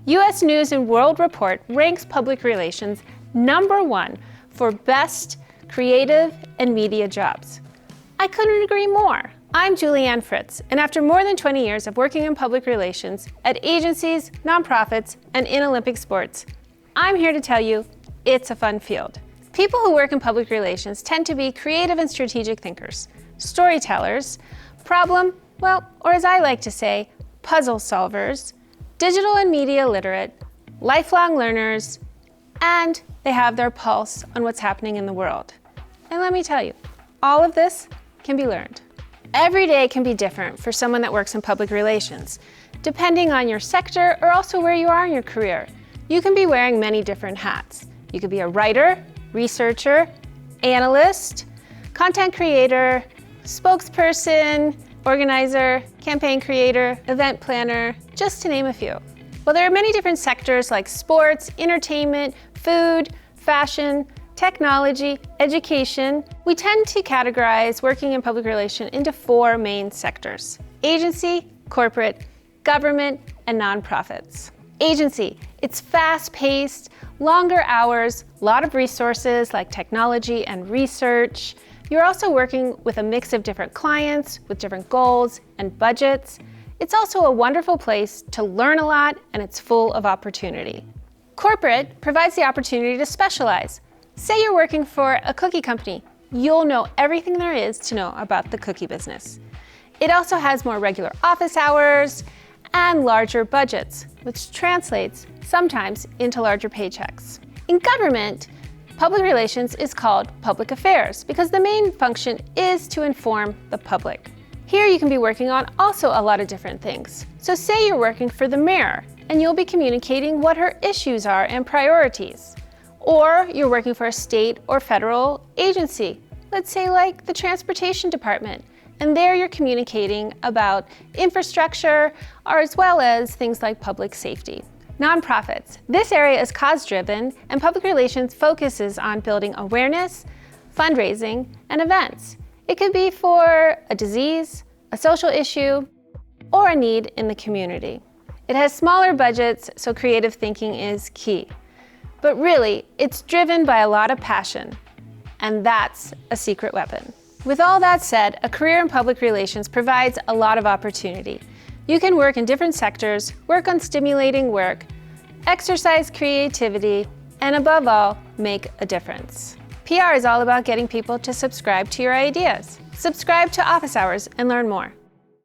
U.S. News & World Report ranks public relations #1 for best creative and media jobs. I couldn't agree more. I'm Julianne Fritz, and after more than 20 years of working in public relations at agencies, nonprofits, and in Olympic sports, I'm here to tell you it's a fun field. People who work in public relations tend to be creative and strategic thinkers, storytellers, or as I like to say, puzzle solvers, digital and media literate, lifelong learners, and they have their pulse on what's happening in the world. And let me tell you, all of this can be learned. Every day can be different for someone that works in public relations, depending on your sector or also where you are in your career. You can be wearing many different hats. You could be a writer, researcher, analyst, content creator, spokesperson, organizer, campaign creator, event planner, just to name a few. Well, there are many different sectors like sports, entertainment, food, fashion, technology, education. We tend to categorize working in public relations into 4 main sectors: agency, corporate, government, and nonprofits. Agency, it's fast-paced, longer hours, a lot of resources like technology and research. You're also working with a mix of different clients with different goals and budgets. It's also a wonderful place to learn a lot, and it's full of opportunity. Corporate provides the opportunity to specialize. Say you're working for a cookie company. You'll know everything there is to know about the cookie business. It also has more regular office hours and larger budgets, which translates sometimes into larger paychecks. In government, public relations is called public affairs because the main function is to inform the public. Here you can be working on also a lot of different things. So say you're working for the mayor and you'll be communicating what her issues are and priorities. Or you're working for a state or federal agency, let's say like the transportation department, and there you're communicating about infrastructure or as well as things like public safety. Nonprofits. This area is cause-driven, and public relations focuses on building awareness, fundraising, and events. It could be for a disease, a social issue, or a need in the community. It has smaller budgets, so creative thinking is key. But really, it's driven by a lot of passion, and that's a secret weapon. With all that said, a career in public relations provides a lot of opportunity. You can work in different sectors, work on stimulating work, exercise creativity, and above all, make a difference. PR is all about getting people to subscribe to your ideas. Subscribe to Office Hours and learn more.